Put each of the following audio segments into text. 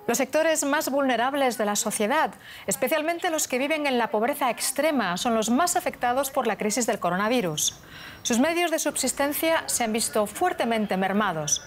Los sectores más vulnerables de la sociedad, especialmente los que viven en la pobreza extrema, son los más afectados por la crisis del coronavirus. Sus medios de subsistencia se han visto fuertemente mermados.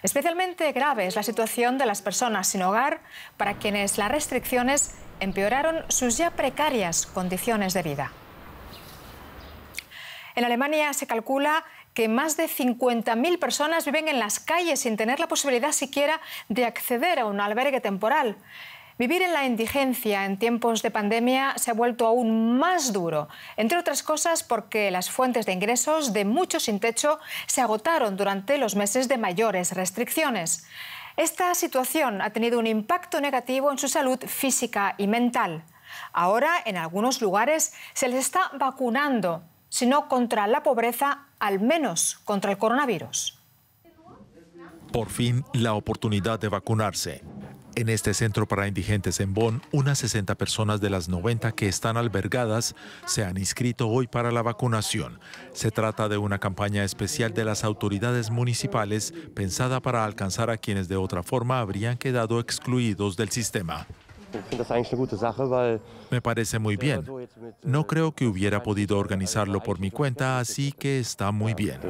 Especialmente grave es la situación de las personas sin hogar, para quienes las restricciones empeoraron sus ya precarias condiciones de vida. En Alemania se calcula que más de 50.000 personas viven en las calles sin tener la posibilidad siquiera de acceder a un albergue temporal. Vivir en la indigencia en tiempos de pandemia se ha vuelto aún más duro, entre otras cosas porque las fuentes de ingresos de muchos sin techo se agotaron durante los meses de mayores restricciones. Esta situación ha tenido un impacto negativo en su salud física y mental. Ahora, en algunos lugares, se les está vacunando, si no contra la pobreza, al menos contra el coronavirus. Por fin, la oportunidad de vacunarse. En este centro para indigentes en Bonn, unas 60 personas de las 90 que están albergadas se han inscrito hoy para la vacunación. Se trata de una campaña especial de las autoridades municipales pensada para alcanzar a quienes de otra forma habrían quedado excluidos del sistema. Me parece muy bien. No creo que hubiera podido organizarlo por mi cuenta, así que está muy bien.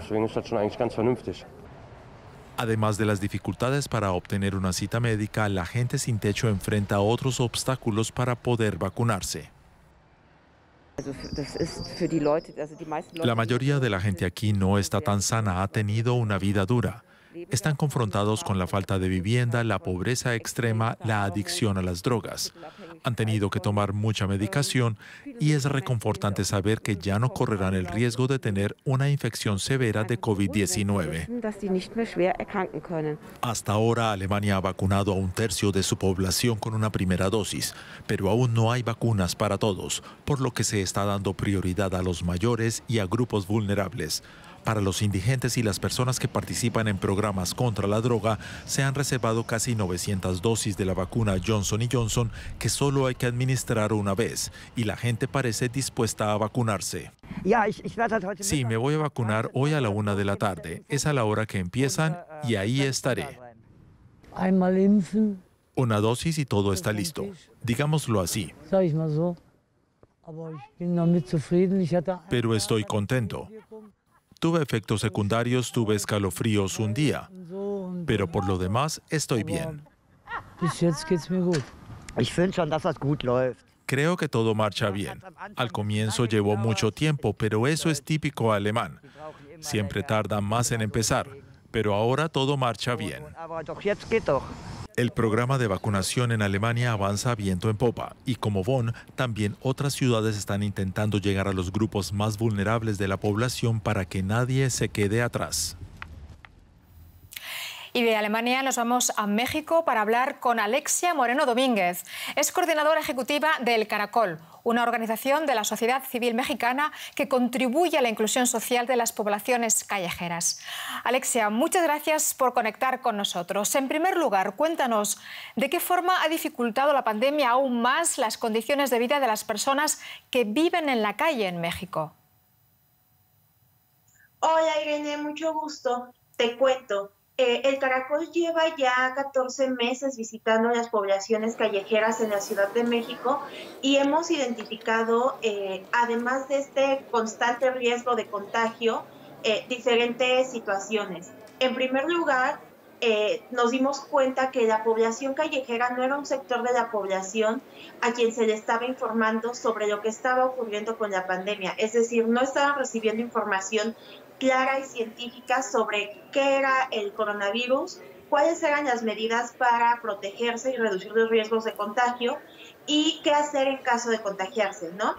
Además de las dificultades para obtener una cita médica, la gente sin techo enfrenta otros obstáculos para poder vacunarse. La mayoría de la gente aquí no está tan sana, ha tenido una vida dura. Están confrontados con la falta de vivienda, la pobreza extrema, la adicción a las drogas. Han tenido que tomar mucha medicación y es reconfortante saber que ya no correrán el riesgo de tener una infección severa de COVID-19. Hasta ahora, Alemania ha vacunado a 1/3 de su población con una primera dosis, pero aún no hay vacunas para todos, por lo que se está dando prioridad a los mayores y a grupos vulnerables. Para los indigentes y las personas que participan en programas contra la droga, se han reservado casi 900 dosis de la vacuna Johnson & Johnson, que solo hay que administrar una vez, y la gente parece dispuesta a vacunarse. Sí, me voy a vacunar hoy a la 1 de la tarde. Es a la hora que empiezan y ahí estaré. Una dosis y todo está listo. Digámoslo así. Pero estoy contento. Tuve efectos secundarios, tuve escalofríos un día, pero por lo demás estoy bien. Creo que todo marcha bien. Al comienzo llevó mucho tiempo, pero eso es típico alemán. Siempre tarda más en empezar, pero ahora todo marcha bien. El programa de vacunación en Alemania avanza viento en popa y como Bonn, también otras ciudades están intentando llegar a los grupos más vulnerables de la población para que nadie se quede atrás. Y de Alemania nos vamos a México para hablar con Alexia Moreno Domínguez. Es coordinadora ejecutiva del Caracol, una organización de la sociedad civil mexicana que contribuye a la inclusión social de las poblaciones callejeras. Alexia, muchas gracias por conectar con nosotros. En primer lugar, cuéntanos de qué forma ha dificultado la pandemia aún más las condiciones de vida de las personas que viven en la calle en México. Hola Irene, mucho gusto. Te cuento. El Caracol lleva ya 14 meses visitando las poblaciones callejeras en la Ciudad de México y hemos identificado, además de este constante riesgo de contagio, diferentes situaciones. En primer lugar, nos dimos cuenta que la población callejera no era un sector de la población a quien se le estaba informando sobre lo que estaba ocurriendo con la pandemia. Es decir, no estaban recibiendo información clara y científica sobre qué era el coronavirus, cuáles eran las medidas para protegerse y reducir los riesgos de contagio y qué hacer en caso de contagiarse, ¿no?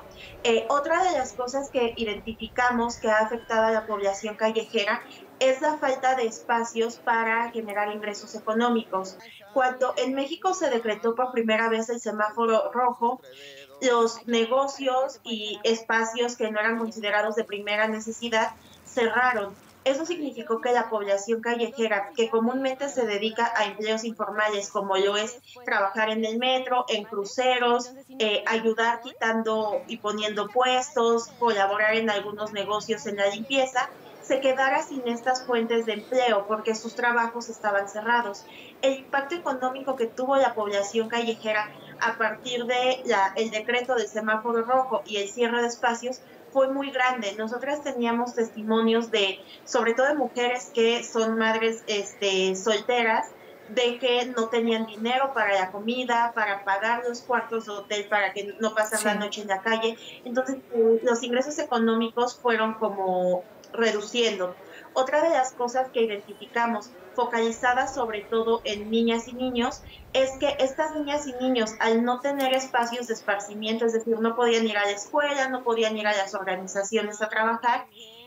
Otra de las cosas que identificamos que ha afectado a la población callejera es la falta de espacios para generar ingresos económicos. Cuando en México se decretó por primera vez el semáforo rojo, los negocios y espacios que no eran considerados de primera necesidad cerraron. Eso significó que la población callejera, que comúnmente se dedica a empleos informales, como lo es trabajar en el metro, en cruceros, ayudar quitando y poniendo puestos, colaborar en algunos negocios en la limpieza, se quedara sin estas fuentes de empleo porque sus trabajos estaban cerrados. El impacto económico que tuvo la población callejera a partir de el decreto del semáforo rojo y el cierre de espacios fue muy grande. Nosotras teníamos testimonios sobre todo de mujeres que son madres solteras, de que no tenían dinero para la comida, para pagar los cuartos de hotel, para que no pasen la noche en la calle. Entonces, los ingresos económicos fueron como reduciendo. Otra de las cosas que identificamos, focalizadas sobre todo en niñas y niños, es que estas niñas y niños, al no tener espacios de esparcimiento, es decir, no podían ir a la escuela, no podían ir a las organizaciones a trabajar,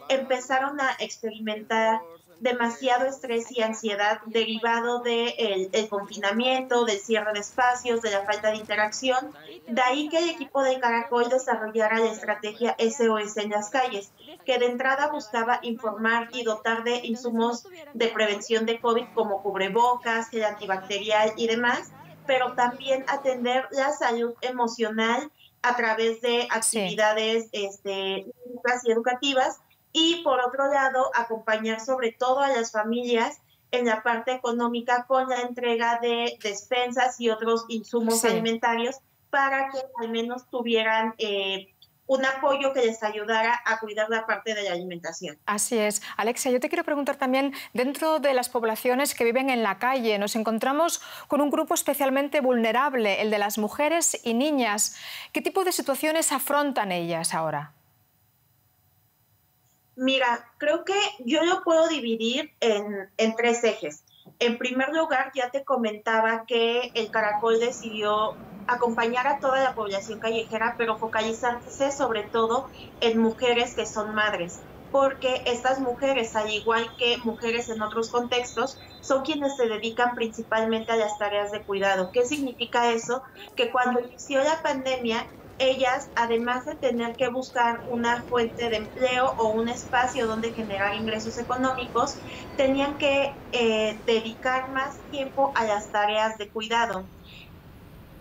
empezaron a experimentar demasiado estrés y ansiedad derivado del confinamiento, del cierre de espacios, de la falta de interacción. De ahí que el equipo del Caracol desarrollara la estrategia SOS en las calles, que de entrada buscaba informar y dotar de insumos de prevención de COVID como cubrebocas, gel antibacterial y demás, pero también atender la salud emocional a través de actividades lúdicas y educativas. Y por otro lado, acompañar sobre todo a las familias en la parte económica con la entrega de despensas y otros insumos alimentarios para que al menos tuvieran un apoyo que les ayudara a cuidar la parte de la alimentación. Así es. Alexia, yo te quiero preguntar también, dentro de las poblaciones que viven en la calle, nos encontramos con un grupo especialmente vulnerable, el de las mujeres y niñas. ¿Qué tipo de situaciones afrontan ellas ahora? Mira, creo que yo lo puedo dividir en tres ejes. En primer lugar, ya te comentaba que el Caracol decidió acompañar a toda la población callejera, pero focalizarse sobre todo en mujeres que son madres, porque estas mujeres, al igual que mujeres en otros contextos, son quienes se dedican principalmente a las tareas de cuidado. ¿Qué significa eso? Que cuando inició la pandemia, ellas, además de tener que buscar una fuente de empleo o un espacio donde generar ingresos económicos, tenían que dedicar más tiempo a las tareas de cuidado.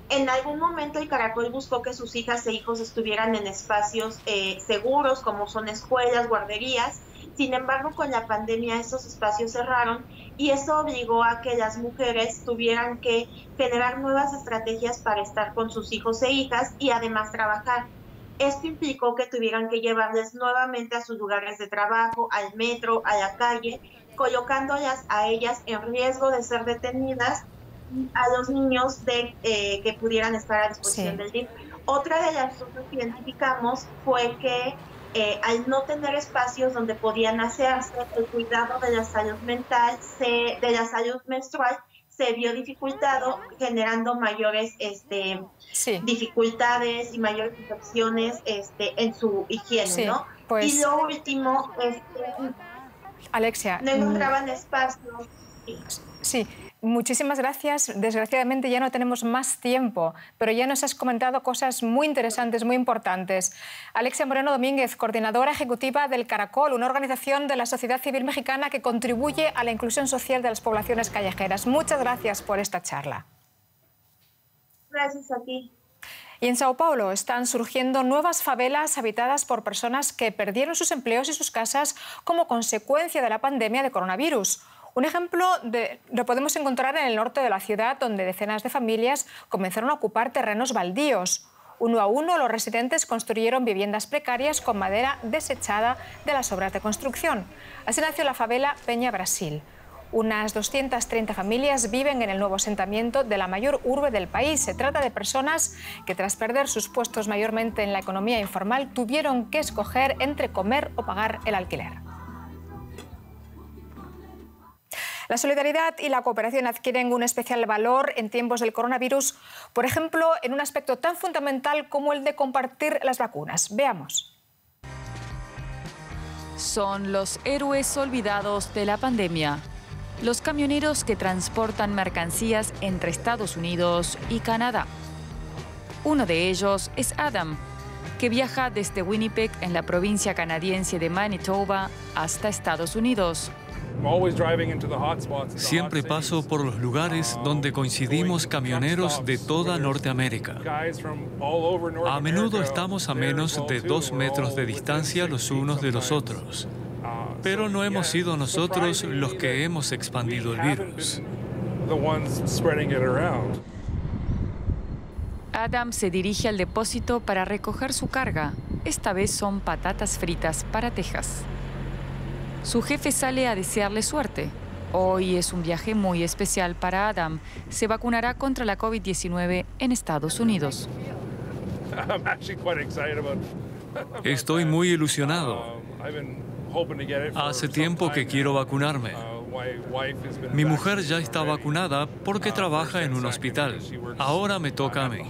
En algún momento el Caracol buscó que sus hijas e hijos estuvieran en espacios seguros, como son escuelas, guarderías. Sin embargo, con la pandemia esos espacios cerraron y eso obligó a que las mujeres tuvieran que generar nuevas estrategias para estar con sus hijos e hijas y además trabajar. Esto implicó que tuvieran que llevarles nuevamente a sus lugares de trabajo, al metro, a la calle, colocándolas a ellas en riesgo de ser detenidas, a los niños que pudieran estar a disposición del DIF. Otra de las cosas que identificamos fue que al no tener espacios donde podían hacerse, el cuidado de la salud mental, de la salud menstrual, se vio dificultado, generando mayores dificultades y mayores infecciones en su higiene, ¿no? Pues, y lo último, Alexia, no encontraban espacios. Sí. Muchísimas gracias. Desgraciadamente ya no tenemos más tiempo, pero ya nos has comentado cosas muy interesantes, muy importantes. Alexia Moreno Domínguez, coordinadora ejecutiva del Caracol, una organización de la sociedad civil mexicana que contribuye a la inclusión social de las poblaciones callejeras. Muchas gracias por esta charla. Gracias a ti. Y en Sao Paulo están surgiendo nuevas favelas habitadas por personas que perdieron sus empleos y sus casas como consecuencia de la pandemia de coronavirus. Un ejemplo lo podemos encontrar en el norte de la ciudad, donde decenas de familias comenzaron a ocupar terrenos baldíos. Uno a uno, los residentes construyeron viviendas precarias con madera desechada de las obras de construcción. Así nació la favela Peña Brasil. Unas 230 familias viven en el nuevo asentamiento de la mayor urbe del país. Se trata de personas que, tras perder sus puestos mayormente en la economía informal, tuvieron que escoger entre comer o pagar el alquiler. La solidaridad y la cooperación adquieren un especial valor en tiempos del coronavirus, por ejemplo, en un aspecto tan fundamental como el de compartir las vacunas. Veamos. Son los héroes olvidados de la pandemia. Los camioneros que transportan mercancías entre Estados Unidos y Canadá. Uno de ellos es Adam, que viaja desde Winnipeg, en la provincia canadiense de Manitoba, hasta Estados Unidos. Siempre paso por los lugares donde coincidimos camioneros de toda Norteamérica. A menudo estamos a menos de 2 metros de distancia los unos de los otros. Pero no hemos sido nosotros los que hemos expandido el virus. Adam se dirige al depósito para recoger su carga. Esta vez son patatas fritas para Texas. Su jefe sale a desearle suerte. Hoy es un viaje muy especial para Adam. Se vacunará contra la COVID-19 en Estados Unidos. Estoy muy ilusionado. Hace tiempo que quiero vacunarme. Mi mujer ya está vacunada porque trabaja en un hospital. Ahora me toca a mí.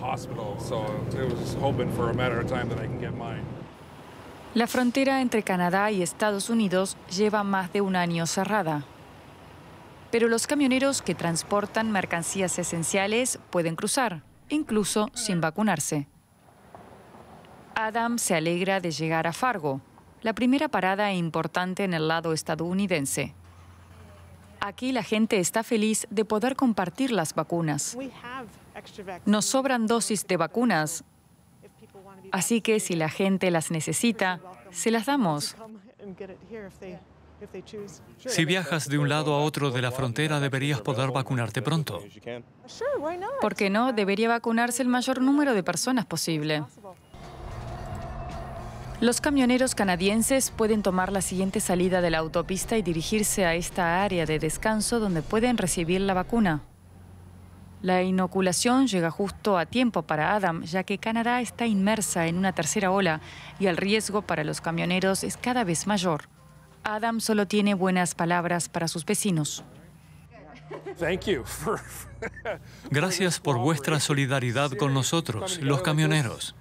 La frontera entre Canadá y Estados Unidos lleva más de un año cerrada. Pero los camioneros que transportan mercancías esenciales pueden cruzar, incluso sin vacunarse. Adam se alegra de llegar a Fargo, la primera parada importante en el lado estadounidense. Aquí la gente está feliz de poder compartir las vacunas. Nos sobran dosis de vacunas, así que si la gente las necesita, se las damos. Si viajas de un lado a otro de la frontera, deberías poder vacunarte pronto. ¿Por qué no? Debería vacunarse el mayor número de personas posible. Los camioneros canadienses pueden tomar la siguiente salida de la autopista y dirigirse a esta área de descanso donde pueden recibir la vacuna. La inoculación llega justo a tiempo para Adam, ya que Canadá está inmersa en una tercera ola y el riesgo para los camioneros es cada vez mayor. Adam solo tiene buenas palabras para sus vecinos. Gracias por vuestra solidaridad con nosotros, los camioneros.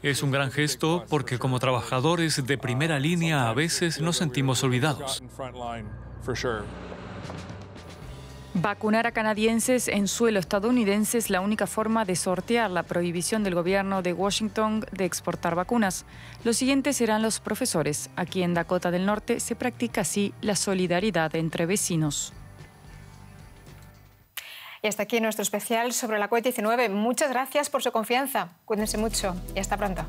Es un gran gesto porque como trabajadores de primera línea a veces nos sentimos olvidados. Vacunar a canadienses en suelo estadounidense es la única forma de sortear la prohibición del gobierno de Washington de exportar vacunas. Los siguientes serán los profesores. Aquí en Dakota del Norte se practica así la solidaridad entre vecinos. Y hasta aquí nuestro especial sobre la COVID-19. Muchas gracias por su confianza. Cuídense mucho y hasta pronto.